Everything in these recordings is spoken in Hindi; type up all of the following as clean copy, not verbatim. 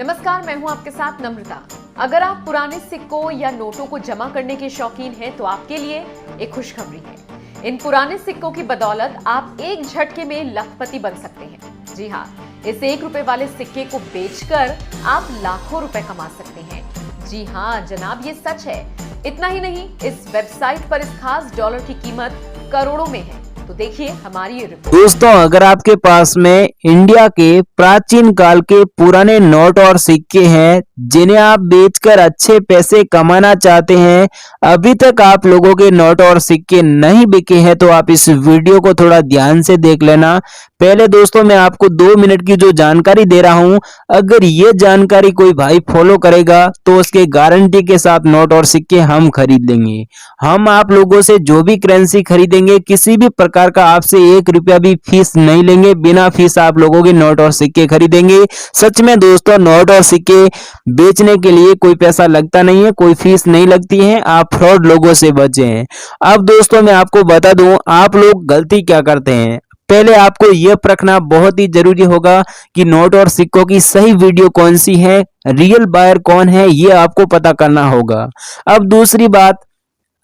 नमस्कार, मैं हूं आपके साथ नम्रता। अगर आप पुराने सिक्कों या नोटों को जमा करने के शौकीन हैं तो आपके लिए एक खुशखबरी है। इन पुराने सिक्कों की बदौलत आप एक झटके में लखपति बन सकते हैं। जी हाँ, इस 1 रुपए वाले सिक्के को बेचकर आप लाखों रुपए कमा सकते हैं। जी हाँ जनाब, ये सच है। इतना ही नहीं, इस वेबसाइट पर इस खास डॉलर की कीमत करोड़ों में है। तो देखिए हमारी ये रिपोर्ट। दोस्तों, अगर आपके पास में इंडिया के प्राचीन काल के पुराने नोट और सिक्के हैं जिन्हें आप बेचकर अच्छे पैसे कमाना चाहते हैं, अभी तक आप लोगों के नोट और सिक्के नहीं बिके हैं, तो आप इस वीडियो को थोड़ा ध्यान से देख लेना। पहले दोस्तों, मैं आपको 2 मिनट की जो जानकारी दे रहा हूं, अगर ये जानकारी कोई भाई फॉलो करेगा तो उसके गारंटी के साथ नोट और सिक्के हम खरीद लेंगे। हम आप लोगों से जो भी करेंसी खरीदेंगे, किसी भी प्रकार का आपसे 1 रुपया भी फीस नहीं लेंगे। बिना फीस आप लोगों के नोट और सिक्के खरीदेंगे। सच में दोस्तों, नोट और सिक्के बेचने के लिए कोई पैसा लगता नहीं है, कोई फीस नहीं लगती है। आप फ्रॉड लोगों से बचें। अब दोस्तों, मैं आपको बता दूं आप लोग गलती क्या करते हैं। पहले आपको यह परखना बहुत ही जरूरी होगा कि नोट और सिक्कों की सही वीडियो कौन सी है, रियल बायर कौन है, ये आपको पता करना होगा। अब दूसरी बात,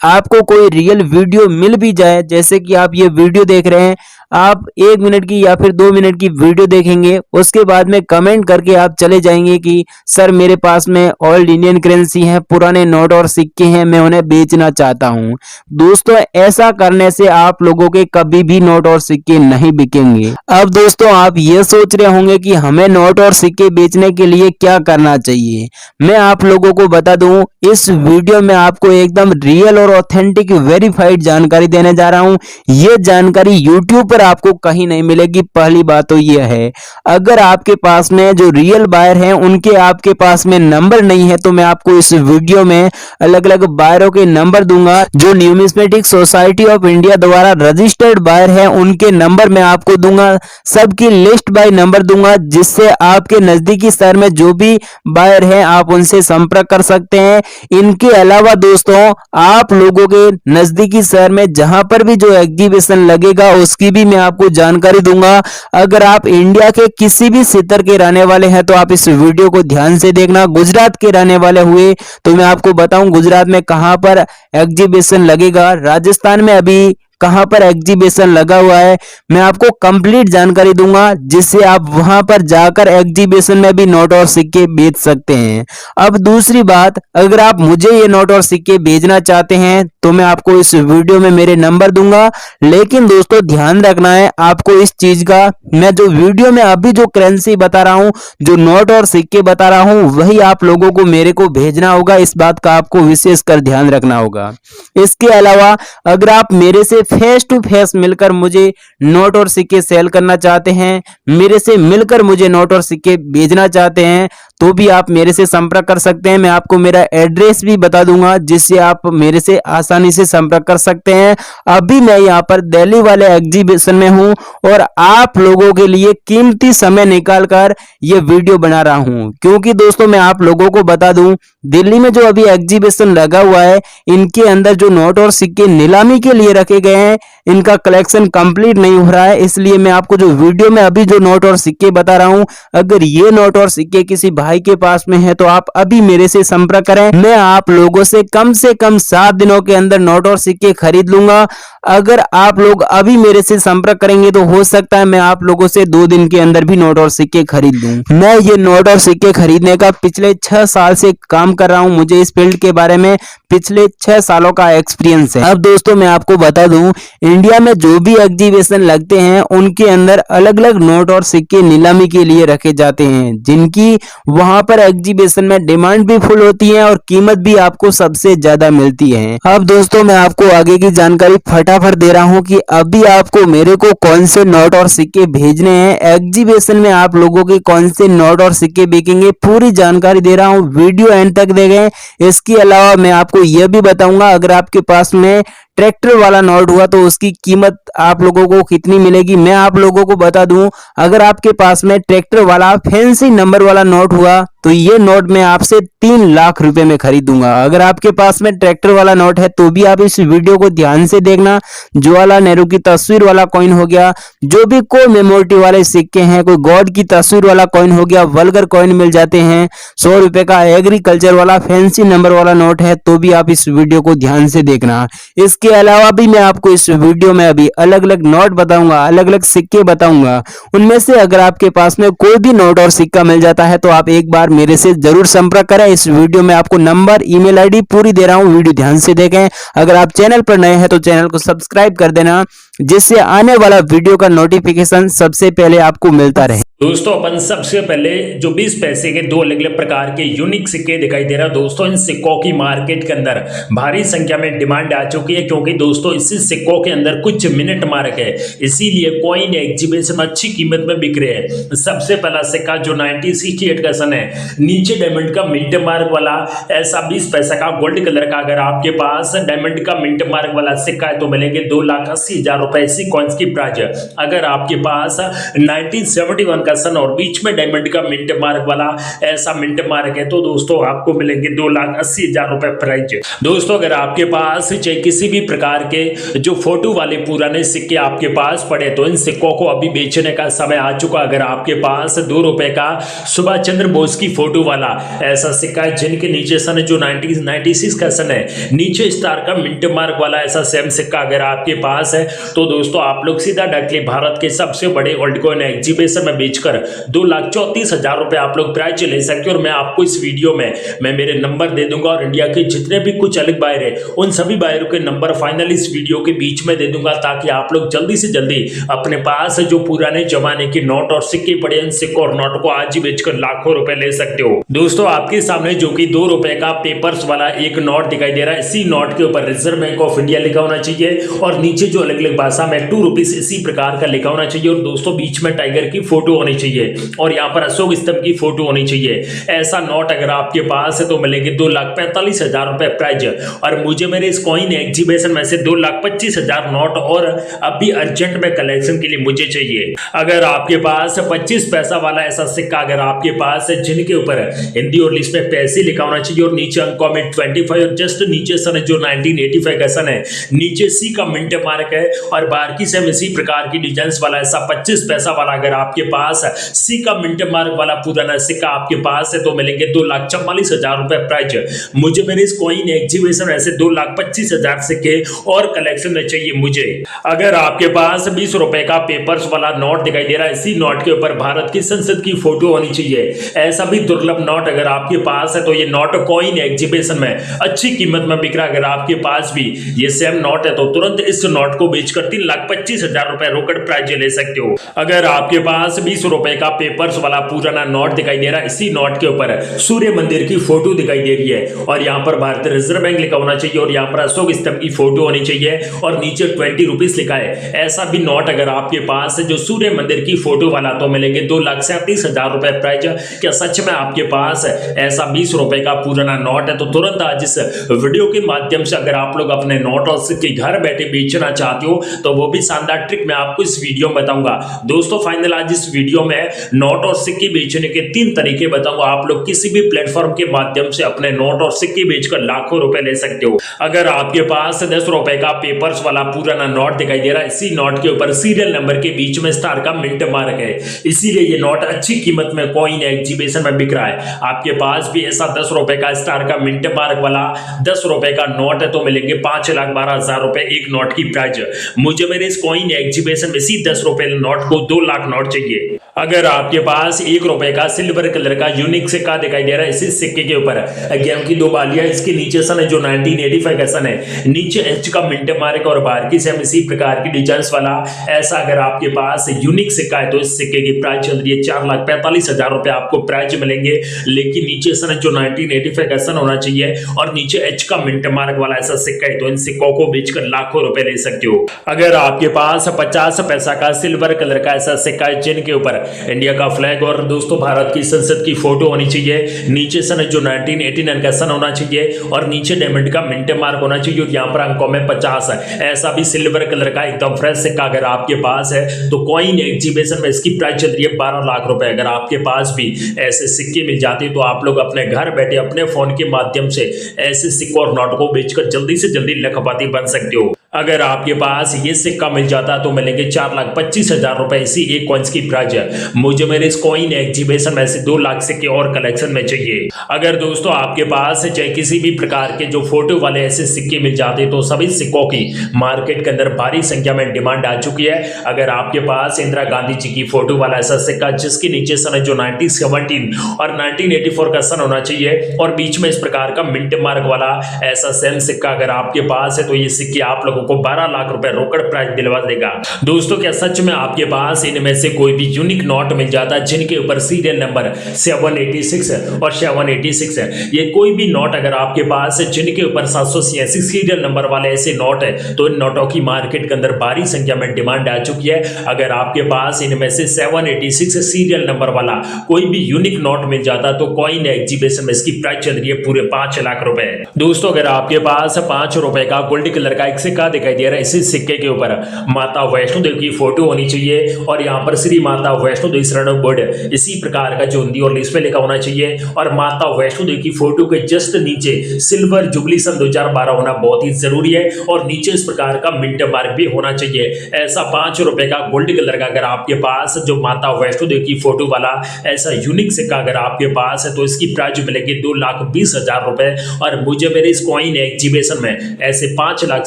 आपको कोई रियल वीडियो मिल भी जाए, जैसे कि आप ये वीडियो देख रहे हैं, आप 1 मिनट की या फिर 2 मिनट की वीडियो देखेंगे, उसके बाद में कमेंट करके आप चले जाएंगे कि सर मेरे पास में ओल्ड इंडियन करेंसी है, पुराने नोट और सिक्के हैं, मैं उन्हें बेचना चाहता हूं। दोस्तों, ऐसा करने से आप लोगों के कभी भी नोट और सिक्के नहीं बिकेंगे। अब दोस्तों, आप ये सोच रहे होंगे कि हमें नोट और सिक्के बेचने के लिए क्या करना चाहिए। मैं आप लोगों को बता दूं, इस वीडियो में आपको एकदम रियल और ऑथेंटिक वेरीफाइड जानकारी देने जा रहा हूं। यह जानकारी YouTube पर आपको कहीं नहीं मिलेगी। पहली बात तो यह है, अगर आपके पास में जो रियल बायर हैं उनके आपके पास में नंबर नहीं है, तो मैं आपको इस वीडियो में अलग अलग बायरों के नंबर दूंगा। जो न्यूमिस्मेटिक सोसाइटी ऑफ इंडिया द्वारा रजिस्टर्ड बायर हैं उनके नंबर मैं आपको दूंगा। सबकी लिस्ट बाय नंबर दूंगा, जिससे आपके नजदीकी शहर में जो भी बायर हैं आप उनसे संपर्क कर सकते हैं। इनके अलावा दोस्तों, आप लोगों के नजदीकी शहर में जहां पर भी जो एग्जीबिशन लगेगा उसकी भी मैं आपको जानकारी दूंगा। अगर आप इंडिया के किसी भी क्षेत्र के रहने वाले हैं तो आप इस वीडियो को ध्यान से देखना। गुजरात के रहने वाले हुए तो मैं आपको बताऊं गुजरात में कहां पर एग्जीबिशन लगेगा, राजस्थान में अभी कहां पर एग्जीबिशन लगा हुआ है, मैं आपको कंप्लीट जानकारी दूंगा, जिससे आप वहां पर जाकर एग्जीबिशन में भी नोट और सिक्के बेच सकते हैं। अब दूसरी बात, अगर आप मुझे ये नोट और सिक्के भेजना चाहते हैं तो मैं आपको इस वीडियो में मेरे नंबर दूंगा। लेकिन दोस्तों, ध्यान रखना है आपको इस चीज का, मैं जो वीडियो में अभी जो करेंसी बता रहा हूं, जो नोट और सिक्के बता रहा हूं, वही आप लोगों को मेरे को भेजना होगा। इस बात का आपको विशेष कर ध्यान रखना होगा। इसके अलावा अगर आप मेरे से फेस टू फेस मिलकर मुझे नोट और सिक्के सेल करना चाहते हैं, मेरे से मिलकर मुझे नोट और सिक्के भेजना चाहते हैं, तो भी आप मेरे से संपर्क कर सकते हैं। मैं आपको मेरा एड्रेस भी बता दूंगा, जिससे आप मेरे से आसानी से संपर्क कर सकते हैं। अभी मैं यहाँ पर दिल्ली वाले एग्जीबिशन में हूँ और आप लोगों के लिए कीमती समय निकालकर ये वीडियो बना रहा हूँ, क्योंकि दोस्तों मैं आप लोगों को बता दूं, दिल्ली में जो अभी एग्जीबिशन लगा हुआ है, इनके अंदर जो नोट और सिक्के नीलामी के लिए रखे गए हैं, इनका कलेक्शन कंप्लीट नहीं हो रहा है। इसलिए मैं आपको जो वीडियो में अभी जो नोट और सिक्के बता रहा हूं, अगर ये नोट और सिक्के किसी भाई के पास में है तो आप अभी मेरे से संपर्क करें। मैं आप लोगों से कम 7 दिनों के अंदर नोट और सिक्के खरीद लूंगा। अगर आप लोग अभी मेरे से संपर्क करेंगे तो हो सकता है मैं आप लोगों से 2 दिन के अंदर भी नोट और सिक्के खरीद लूं। मैं ये नोट और सिक्के खरीदने का पिछले 6 साल से काम कर रहा हूं। मुझे इस फील्ड के बारे में पिछले 6 सालों का एक्सपीरियंस है। अब दोस्तों, मैं आपको बता दूं, इंडिया में जो भी एग्जीबिशन लगते हैं उनके अंदर अलग अलग नोट और सिक्के नीलामी के लिए रखे जाते हैं, जिनकी वहां पर एग्जीबिशन में डिमांड भी फुल होती है और कीमत भी आपको सबसे ज्यादा मिलती है। अब दोस्तों, मैं आपको आगे की जानकारी फटाफट दे रहा हूं कि अभी आपको मेरे को कौन से नोट और सिक्के भेजने हैं, एग्जीबिशन में आप लोगों के कौन से नोट और सिक्के बिकेंगे, पूरी जानकारी दे रहा हूं। वीडियो एंड तक देखें। इसके अलावा मैं आपको यह भी बताऊंगा, अगर आपके पास में ट्रैक्टर वाला नोट हुआ तो उसकी कीमत आप लोगों को कितनी मिलेगी मैं आप लोगों को बता दूं। अगर आपके पास में ट्रैक्टर वाला फैंसी नंबर वाला नोट हुआ तो ये नोट मैं आपसे 3 लाख रुपए में खरीदूंगा। अगर आपके पास में ट्रैक्टर वाला नोट है तो भी आप इस वीडियो को ध्यान से देखना। जवाहरलाल नेहरू की तस्वीर वाला कॉइन हो गया, जो भी कोमेमोरेटिव वाले सिक्के हैं, कोई गॉड की तस्वीर वाला कॉइन हो गया, वल्गर कॉइन मिल जाते हैं। 100 रुपए का एग्रीकल्चर वाला फैंसी नंबर वाला नोट है तो भी आप इस वीडियो को ध्यान से देखना। इसके अलावा भी मैं आपको इस वीडियो में अभी अलग अलग नोट बताऊंगा, अलग अलग सिक्के बताऊंगा। उनमें से अगर आपके पास में कोई भी नोट और सिक्का मिल जाता है तो आप एक बार मेरे से जरूर संपर्क करें। इस वीडियो में आपको नंबर, ईमेल आईडी पूरी दे रहा हूं, वीडियो ध्यान से देखें। अगर आप चैनल पर नए हैं तो चैनल को सब्सक्राइब कर देना, जिससे आने वाला वीडियो का नोटिफिकेशन सबसे पहले आपको मिलता रहे। दोस्तों अपन सबसे पहले जो 20 पैसे के दो अलग अलग प्रकार के यूनिक सिक्के दिखाई दे रहा है। दोस्तों इन सिक्कों की मार्केट के अंदर भारी संख्या में डिमांड आ चुकी है, क्योंकि दोस्तों इसी सिक्कों के अंदर कुछ मिनट मार्क है, इसीलिए कॉइन एग्जीबिशन में अच्छी कीमत में बिक रहे हैं। सबसे पहला सिक्का जो 1968 का सन है, नीचे डायमंड का मिंट मार्क वाला ऐसा 20 पैसा का गोल्ड कलर का अगर आपके पास डायमंड का मिंट मार्क वाला सिक्का है तो मिलेंगे 2,80,000 रुपए इसी कॉइन्स की प्राइस। अगर आपके पास 1971 का सन और बीच में डायमंड का मिंट मार्क वाला ऐसा मिंट मार्क है तो दोस्तों आपको मिलेंगे 2,80,000 रुपए प्राइस। दोस्तों अगर आपके पास चाहे किसी भी प्रकार के जो फोटो वाले पुराने सिक्के आपके पास पड़े तो इन सिक्कों को अभी बेचने का समय आ चुका। अगर आपके पास 2 रुपए का सुभाष चंद्र बोस की फोटो वाला ऐसा सिक्का है, जिनके नीचे सन जो 1996 का सन है, नीचे स्टार का मिंट मार्क वाला ऐसा सेम सिक्का अगर आपके पास है तो दोस्तों आप लोग सीधा डायरेक्टली भारत के सबसे बड़े ओल्ड कॉइन एग्जीबिशन में बेचकर 2,34,000 रुपए आप लोग प्राइज ले सकते हो। और मैं आपको इस वीडियो में मैं मेरे नंबर दे दूंगा और इंडिया के जितने भी कुछ अलग बायर है उन सभी बायरों के नंबर फाइनल इस वीडियो के बीच में दे दूंगा, ताकि आप लोग जल्दी से जल्दी अपने पास जो पुराने जमाने के नोट और सिक्के पड़े इन सिक्कों और नोट को आज ही बेचकर लाखों रुपए ले सकते हो। दोस्तों आपके सामने जो कि 2 रुपए का पेपर्स वाला एक नोट दिखाई दे रहा है, इसी नोट के ऊपर रिजर्व बैंक ऑफ इंडिया लिखा होना चाहिए और नीचे जो अलग अलग भाषा में 2 रुपीस इसी प्रकार का लिखा होना चाहिए और दोस्तों बीच में टाइगर की फोटो होनी चाहिए और यहाँ पर अशोक स्तंभ की फोटो होनी चाहिए। ऐसा नोट अगर आपके पास है तो मिलेंगे 2,45,000 रुपए प्राइज। और मुझे मेरे इस कॉइन एग्जीबिशन में से 2,25,000 नोट और अभी अर्जेंट में कलेक्शन के लिए मुझे चाहिए। अगर आपके पास 25 पैसा वाला ऐसा सिक्का अगर आपके पास है, जिनके ऊपर हिंदी और इंग्लिश में पैसे लिखा होना चाहिए और नीचे अंकों में 25 और जस्ट नीचे सन जो 1985 का सन है, नीचे सी का मिंट मार्क है और बाकी से इसी प्रकार की डिजाइन वाला ऐसा 25 पैसा वाला अगर आपके पास सी का मिंट मार्क वाला पुराना सिक्का आपके पास है तो मिलेंगे 2,44,000 रुपए प्राइज। मुझे मेरे इस कॉइन एग्जीबिशन ऐसे 2,25,000 सिक्के और कलेक्शन में चाहिए मुझे। अगर आपके पास 20 रुपए का पेपर्स वाला नोट दिखाई दे रहा है, इसी नोट के ऊपर भारत की संसद की फोटो होनी चाहिए। ऐसा भी दुर्लभ नोट अगर आपके पास है तो ये नोट कॉइन एग्जीबिशन में अच्छी कीमत में बिक रहा है। अगर आपके पास भी ये सेम नोट है तो तुरंत इस नोट को बेचकर 3,25,000 रुपए रोकड़ प्राइज ले सकते हो। अगर आपके पास 20 रुपए का पेपर्स वाला पुराना नोट दिखाई दे रहा है, इसी नोट के ऊपर सूर्य मंदिर की फोटो दिखाई दे रही है और यहाँ पर भारतीय रिजर्व बैंक लिखा होना चाहिए और यहाँ पर अशोक स्तंभ की फोटो होनी चाहिए और नीचे 20 रुपीस लिखा है। ऐसा भी नोट अगर आपके पास है जो सूर्य मंदिर की फोटो वाला तो मिलेंगे 2,37,000 रुपए प्राइज। क्या सच में आपके पास ऐसा 20 रुपए का पुराना नोट है तो तुरंत आज इस वीडियो के माध्यम से अगर आप लोग अपने नोट और सिक्के घर बैठे बेचना चाहते हो तो वो भी शानदार ट्रिक मैं आपको इस वीडियो में बताऊंगा। दोस्तों फाइनल आज इस वीडियो में नोट और सिक्के बेचने के 3 तरीके बताऊंगा। आप लोग किसी भी प्लेटफॉर्म के माध्यम से अपने नोट और सिक्के बेचकर लाखों रुपए ले सकते हो। अगर आपके पास 10 रुपए का पेपर्स वाला पुराना नोट दिखाई दे रहा है, इसी नोट के ऊपर सीरियल नंबर के बीच में स्टार का मिंट मार्क है, इसीलिए ये नोट अच्छी कीमत में कॉइन एग्जीबिशन में बिक रहा है। आपके पास भी ऐसा 10 रुपए का स्टार का मिंट मार्क वाला 10 रुपए का नोट है तो मिलेंगे 5,12,000 रुपए एक नोट की प्राइस। मुझे मेरे इस कॉइन एग्जीबिशन में इसी 10 रुपए नोट को 2 लाख नोट चाहिए। अगर आपके पास 1 रुपए का सिल्वर कलर का यूनिक सिक्का दिखाई दे रहा है, इसी सिक्के के ऊपर गेम की 2 बालियां, इसके नीचे सन है जो 1985 का सन है, नीचे एच का मिंट मार्क और बाहर की सेम इसी प्रकार की डिजाइन वाला ऐसा अगर आपके पास यूनिक सिक्का है तो इस सिक्के की प्राइस चल रही है 4,45,000 रुपए आपको प्राइस मिलेंगे। लेकिन नीचे सन जो 1985 का सन होना चाहिए और नीचे एच का मिंट मार्क वाला ऐसा सिक्का है तो इन सिक्कों को बेचकर लाखों रुपए ले सकते हो। अगर आपके पास 50 पैसा का सिल्वर कलर का ऐसा सिक्का है जिनके ऊपर इंडिया का फ्लैग और दोस्तों भारत की संसद की फोटो होनी चाहिए। नीचे सन जो 1989 का सन होना चाहिए और नीचे डायमंड का मिंट मार्क होना चाहिए और यहाँ पर अंकों में 50 है। ऐसा भी सिल्वर कलर का एकदम फ्रेश सिक्का अगर आपके पास है तो कॉइन एग्जीबिशन में इसकी प्राइस चल रही है 12 लाख रुपए। अगर आपके पास भी ऐसे सिक्के मिल जाते तो आप लोग अपने घर बैठे अपने फोन के माध्यम से ऐसे सिक्कों और नोट को बेचकर जल्दी से जल्दी लखपति बन सकते हो। अगर आपके पास ये सिक्का मिल जाता तो मिलेंगे 4,25,000 रुपए इसी एक कॉइन्स की प्राइस है। मुझे मेरे इस कॉइन एग्जीबिशन में से 2 लाख सिक्के और कलेक्शन में चाहिए। अगर दोस्तों आपके पास चाहे किसी भी प्रकार के जो फोटो वाले ऐसे सिक्के मिल जाते तो सभी सिक्कों की मार्केट के अंदर भारी संख्या में डिमांड आ चुकी है। अगर आपके पास इंदिरा गांधी जी की फोटो वाला ऐसा सिक्का जिसके नीचे सन जो 1917 और 1984 का सन होना चाहिए और बीच में इस प्रकार का मिंट मार्क वाला ऐसा सेम सिक्का अगर आपके पास है तो ये सिक्के आप लोगों को 12 लाख रुपए रोकड़ प्राइस दिलवा देगा। दोस्तों क्या सच में आपके पास इनमें से कोई भी यूनिक नोट मिल जाता है जिनके ऊपर सीरियल नंबर 786 और 786 है। ये कोई भी नोट अगर आपके पास है जिनके ऊपर 786 सीरियल नंबर वाले ऐसे नोट है तो इन नोटों की मार्केट के अंदर भारी संख्या में डिमांड आ चुकी है। अगर आपके पास इनमें से 786 सीरियल नंबर वाला कोई भी यूनिक नोट मिल जाता तो कॉइन एग्जीबिशन में इसकी प्राइस चल रही है पूरे 5 लाख रुपए। दोस्तों अगर आपके पास 5 रुपए का गोल्ड कलर का एक सिक्का दिखाई दे रहा है, इसी सिक्के के ऊपर माता वैष्णो देवी की फोटो होनी चाहिए और यहाँ पर श्री माता वैष्णो देवी शरण बोर्ड इसी प्रकार का जो हिंदी और इंग्लिश में लिखा होना चाहिए और माता वैष्णो देवी की फोटो के जस्ट नीचे सिल्वर जुबली सन 2012 होना बहुत ही जरूरी है और नीचे इस प्रकार का मिंट मार्क भी होना चाहिए। ऐसा 5 रुपए का गोल्ड कलर का अगर आपके पास जो माता वैष्णो देवी की फोटो वाला ऐसा यूनिक सिक्का अगर आपके पास है तो इसकी प्राइस मिलेगी 2,20,000 रुपए और मुझे मेरे इस कॉइन एग्जीबिशन में ऐसे 5 लाख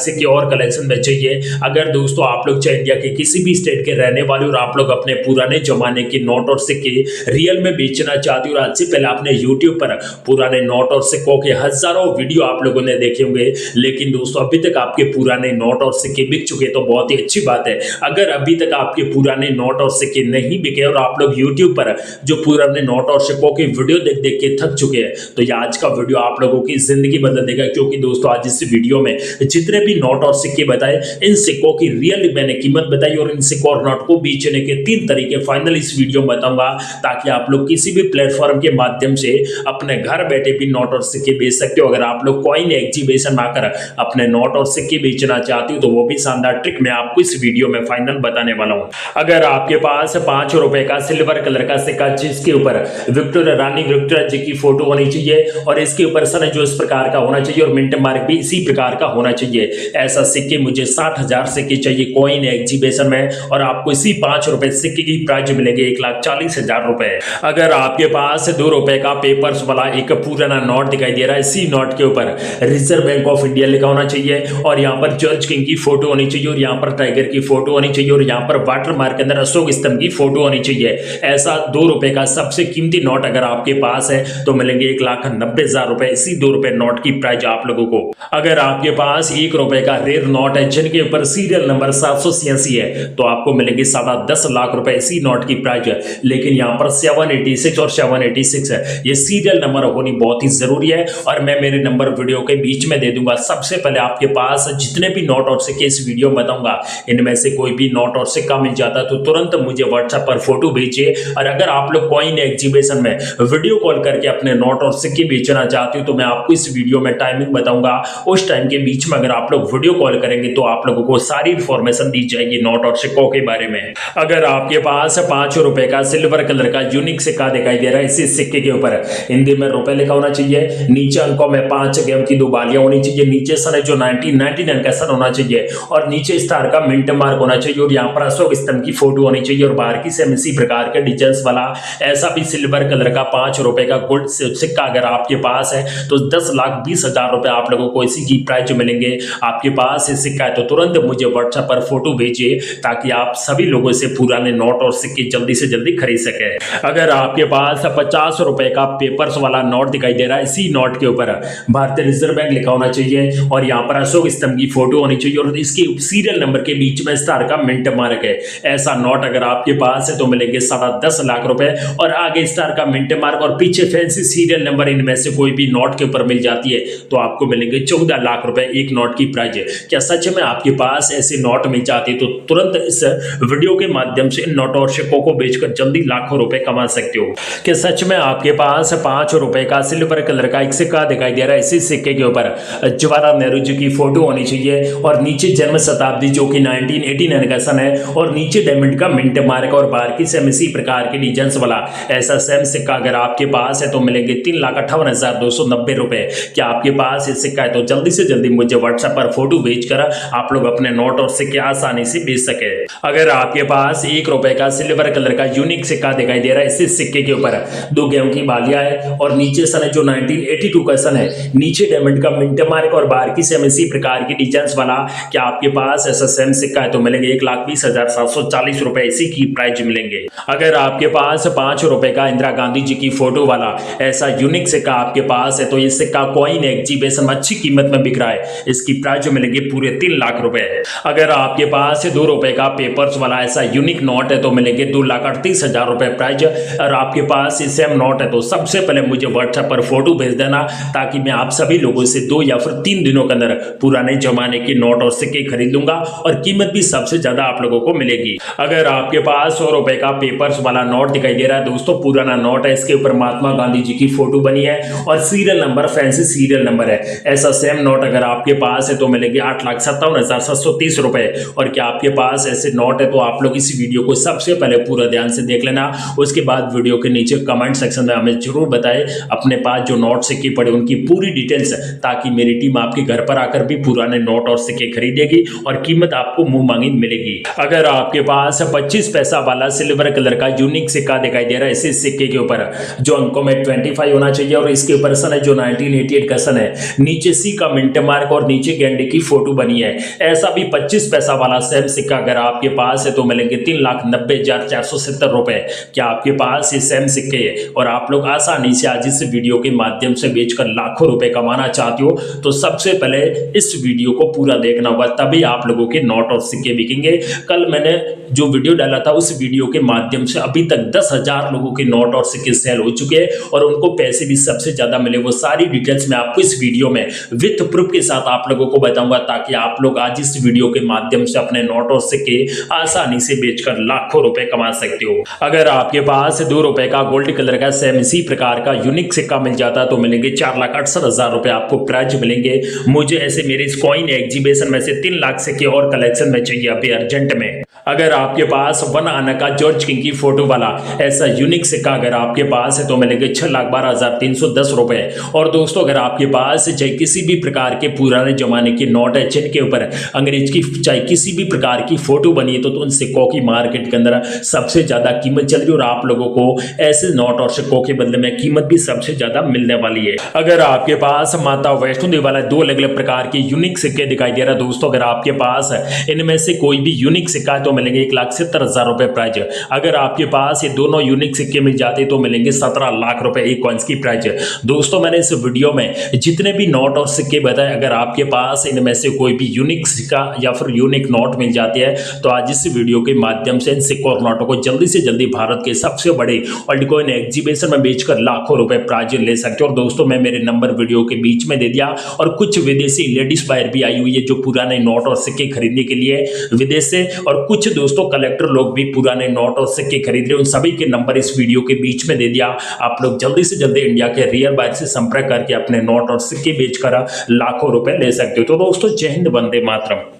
सिक्के और कलेक्शन में चाहिए। अगर दोस्तों आप लोग चाहे इंडिया के किसी भी स्टेट के रहने वाले और आप लोग अपने पुराने जमाने के नोट और सिक्के रियल में बेचना चाहते हो और आज से पहले आपने यूट्यूब पर पुराने नोट और सिक्कों के हजारों वीडियो आप लोगों ने देखे होंगे लेकिन दोस्तों अभी तक आपके पुराने नोट और सिक्के बिक चुके तो बहुत ही अच्छी बात है। अगर अभी तक आपके पुराने नोट और सिक्के नहीं बिके और आप लोग यूट्यूब पर जो पुराने नोट और सिक्कों के वीडियो देख देख के थक चुके हैं तो ये आज का वीडियो आप लोगों की जिंदगी बदल देगा क्योंकि दोस्तों आज इस वीडियो में जितने भी नोट और सिक्के बताए इन सिक्कों की रियल मैंने कीमत बताई और इन सिक्कों और नोट को बेचने के 3 तरीके फाइनल इस वीडियो में बताऊंगा ताकि आप लोग किसी भी प्लेटफॉर्म के माध्यम से अपने घर बैठे भी नोट और सिक्के बेच सकते हो। अगर आप लोग कॉइन एग्जीबिशन में आकर अपने नोट और सिक्के बेचना चाहते हो तो वो भी शानदार ट्रिक मैं आपको इस वीडियो में फाइनल बताने वाला हूं। अगर आपके पास 5 रुपए का सिल्वर कलर का सिक्का जिसके ऊपर विक्टोरिया रानी विक्टोरिया जी की फोटो होनी चाहिए और इसके ऊपर सन जो इस प्रकार का होना चाहिए और मिंट मार्क भी इसी प्रकार का होना चाहिए। ऐसा सिक्के मुझे 60,000 सिक्के चाहिए कॉइन एग्जीबिशन में और आपको इसी 5 रुपए सिक्के की प्राइस मिलेगी 1,40,000 रुपए। अगर आपके पास 2 रुपए का पेपर्स वाला एक पुराना नोट दिखाई दे रहा है इसी नोट के ऊपर रिजर्व बैंक ऑफ इंडिया लिखा होना चाहिए और यहाँ पर जॉर्ज किंग की फोटो होनी चाहिए और यहाँ पर टाइगर की फोटो होनी चाहिए और यहाँ पर वाटर मार्क के अंदर अशोक स्तंभ की फोटो होनी चाहिए। ऐसा 2 रुपए का सबसे कीमती नोट अगर आपके पास है तो मिलेंगे 1,90,000 रुपए इसी 2 रुपए नोट की प्राइस आप लोगों को। अगर आपके पास 1 रुपए का रेयर नोट है जिनके ऊपर सीरियल नंबर 786 है तो आपको मिलेंगे 10.5 लाख रुपए इसी नोट की प्राइस है। लेकिन यहाँ पर 786 और 786 है ये सीरियल नंबर होनी बहुत ही जरूरी है और मैं मेरे नंबर वीडियो के बीच में दे दूंगा। सबसे पहले आपके पास जितने भी नोट और सिक्के इस वीडियो में बताऊंगा इनमें से कोई भी नोट और सिक्का मिल जाता तो तुरंत मुझे व्हाट्सएप पर फोटो भेजिए और अगर आप लोग कॉइन एग्जीबिशन में वीडियो कॉल करके अपने नोट और सिक्के बेचना चाहते हो तो मैं आपको इस वीडियो में टाइमिंग बताऊंगा। उस टाइम के बीच में अगर आप लोग वीडियो कॉल करेंगे तो आप लोगों को सारी इंफॉर्मेशन दी जाएगी नोट और सिक्कों के बारे में। अगर आपके पास 5 रुपए का सिल्वर कलर का यूनिक सिक्का दिखाई दे रहा है इसी सिक्के के ऊपर हिंदी में रुपए लिखा होना चाहिए, नीचे अंकों में 5 गेम की 2 बालियां होनी चाहिए, नीचे सन जो 1999 का सन होना चाहिए और नीचे स्टार का मिंट मार्क होना चाहिए और यहाँ पर अशोक स्तंभ की फोटो होनी चाहिए और बाहर की सेम इसी प्रकार के डिजाइन वाला ऐसा भी सिल्वर कलर का 5 रुपए का गोल्ड सिक्का अगर आपके पास है तो 10,20,000 रुपए आप लोगों को इसी की प्राइस मिलेंगे। आपके पास ये सिक्का है तो तुरंत मुझे व्हाट्सएप पर फोटो भेजिए ताकि आप सभी लोगों से पुराने नोट और सिक्के जल्दी से जल्दी खरीद सके। अगर आपके पास 50 रुपए का पेपर्स वाला नोट दिखाई दे रहा है इसी नोट के ऊपर भारतीय रिजर्व बैंक लिखा होना चाहिए और यहाँ पर अशोक स्तंभ की फोटो होनी चाहिए और इसके सीरियल नंबर के बीच में स्टार का मिंट मार्क है। ऐसा नोट अगर आपके पास है तो मिलेंगे 10.5 लाख रुपए और आगे स्टार का मिंट मार्क और पीछे फैंसी सीरियल नंबर इनमें से कोई भी नोट के ऊपर मिल जाती है तो आपको मिलेंगे 14 लाख रुपए एक नोट की प्राइस है। क्या सच में आपके पास ऐसे नोट मिल जाते तो तुरंत इस वीडियो के माध्यम से इन नोट और सिक्कों को बेचकर जल्दी लाखों रुपए कमा सकते हो। क्या सच में आपके पास 5 रुपए का सिल्वर कलर का एक सिक्का दिखाई दे रहा है, इसी सिक्के के ऊपर जवाहरलाल नेहरू जी की फोटो होनी चाहिए और नीचे जन्म शताब्दी जो कि 1989 का सन है और नीचे डायमंड का मिंट मार्क और बाहर की सेम इसी प्रकार के डिजाइन वाला ऐसा सेम सिक्का अगर आपके पास है तो मिलेंगे 3,58,290 रुपए। क्या आपके पास ये सिक्का है तो जल्दी से जल्दी मुझे व्हाट्सएप पर फोटो भेजकर आप लोग अपने नोट और सिक्के आसानी से बेच सके। अगर आपके पास 1 रुपए का सिल्वर कलर का यूनिक सिक्का दिखाई दे रहा है, इसी सिक्के के ऊपर 2 गेहूं की बालियां है और नीचे सन है जो 1982 का सन है, नीचे डायमंड का मिंट मार्क और बाहर की सेम इसी प्रकार की डिजाइन वाला क्या आपके पास ऐसा सेम सिक्का है तो मिलेंगे 1,20,740 रुपए, इसी की प्राइस मिलेंगे। अगर आपके पास 5 रुपए का इंदिरा गांधी जी की फोटो वाला ऐसा यूनिक सिक्का आपके पास है तो ये सिक्का कॉइन एग्जीबिशन में अच्छी कीमत में बिक रहा है, इसकी प्राइस जो मिलेंगे पूरे 3 लाख रुपए। अगर आपके पास 2 रुपए का पेपर्स वाला ऐसा यूनिक नोट है तो मिलेंगे 2,38,000 रुपए प्राइस। और आपके पास ये सेम नोट है तो सबसे पहले मुझे व्हाट्सएप पर फोटो भेज देना ताकि मैं आप सभी लोगों से 2 या फिर 3 दिनों के अंदर पुराने जमाने के नोट और सिक्के खरीद लूंगा और कीमत भी सबसे ज्यादा आप लोगों को मिलेगी। अगर आपके पास 100 रुपए का पेपर्स वाला नोट दिखाई दे रहा है दोस्तों, पुराना नोट है, इसके ऊपर महात्मा गांधी जी की फोटो बनी है और serial number fancy serial number है, ऐसा सेम नोट अगर आपके पास है तो मिलेंगे 8,57,730 रुपए। और क्या आपके पास ऐसे नोट है तो आप लोग इस वीडियो को सबसे पहले पूरा ध्यान से देख लेना, उसके बाद वीडियो के नीचे कमेंट सेक्शन में हमें जरूर बताएं अपने पास जो नोट सिक्के पड़े उनकी पूरी डिटेल्स, ताकि मेरी टीम आपके घर पर आकर भी पुराने नोट और सिक्के खरीदेगी और कीमत आपको मुंह मांगी मिलेगी। अगर आपके पास 25 पैसा वाला सिल्वर कलर का यूनिक सिक्का दिखाई दे रहा है, इसी सिक्के के ऊपर जो अंकों में 25 होना चाहिए और इसके ऊपर सन है जो 1988 का सन है, नीचे सी का मिंट मार्क और नीचे गेंडे की फोटो बनी है, ऐसा भी 25 पैसा वाला सेम सिक्का अगर आपके पास है तो मिलेंगे 3,90,470 रुपए। क्या आपके पास ये सेम सिक्के है और आप लोग आसानी से आज इस वीडियो के माध्यम से बेचकर लाखों रुपए कमाना चाहते हो तो सबसे पहले इस वीडियो को पूरा देखना होगा, तभी आप लोगों के नोट और सिक्के बिकेंगे। कल मैंने जो वीडियो डाला था उस वीडियो के माध्यम से अभी तक 10,000 लोगों के नोट और सिक्के सेल हो चुके हैं और उनको पैसे भी सबसे ज्यादा मिले। वो सारी डिटेल्स मैं आपको इस वीडियो में विथ प्रूफ के साथ आप लोगों को बताऊंगा ताकि आप लोग आज इस वीडियो के माध्यम से अपने नोट और सिक्के आसानी से बेचकर लाखों रुपए कमा सकते हो। अगर आपके पास 2 रुपए का गोल्ड कलर का सेम इसी प्रकार का यूनिक सिक्का मिल जाता तो मिलेंगे 4,68,000 रुपए आपको प्राइज मिलेंगे। मुझे ऐसे मेरे इस कॉइन एग्जीबिशन में से 3 लाख सिक्के और कलेक्शन में चाहिए अभी अर्जेंट में। अगर आपके पास 1 आना का जॉर्ज किंग की फोटो वाला ऐसा यूनिक सिक्का अगर आपके पास है तो मिलेंगे 6,12,310 रुपए। और दोस्तों अगर आपके पास चाहे किसी भी प्रकार के पुराने जमाने के नोट है जिनके ऊपर अंग्रेज की चाहे किसी भी प्रकार की फोटो बनी है तो उन सिक्कों की मार्केट के अंदर सबसे ज्यादा कीमत चल रही है और आप लोगों को ऐसे नोट और सिक्कों के बदले में कीमत भी सबसे ज्यादा मिलने वाली है। अगर आपके पास माता वैष्णो देवी वाला 2 अलग अलग प्रकार के यूनिक सिक्के दिखाई दे रहा है दोस्तों, अगर आपके पास इनमें से कोई भी यूनिक सिक्का है तो मिलेंगे 1,70,000 रुपए प्राइज। अगर आपके पास ये दोनों यूनिक सिक्के मिल जाते तो मिलेंगे 17 लाख रुपए एक कॉइंस की प्राइज। दोस्तों मैंने इस वीडियो में जितने भी नोट और सिक्के बताए, अगर आपके पास इनमें से कोई भी यूनिक सिक्का या फिर यूनिक नोट मिल जाते हैं तो आज इस वीडियो के माध्यम से इन सिक्कों और नोटों को जल्दी से जल्दी भारत के सबसे बड़े वर्ल्ड कॉइन एग्जीबिशन में बेचकर लाखों रुपए प्राइज ले सकते हो। और दोस्तों मैं मेरे नंबर वीडियो के बीच में दे दिया और कुछ विदेशी लेडीज बायर भी आई हुई है जो पुराने नोट और सिक्के खरीदने के लिए विदेश से, और कुछ दोस्तों कलेक्टर लोग भी पुराने नोट और सिक्के खरीद रहे हैं, उन सभी के नंबर इस वीडियो के बीच में दे दिया। आप लोग जल्दी से जल्दी इंडिया के रियल बायर से संपर्क करके अपने नोट और सिक्के बेचकर लाखों रुपए ले सकते हो। तो दोस्तों जय हिंद, वंदे मातरम।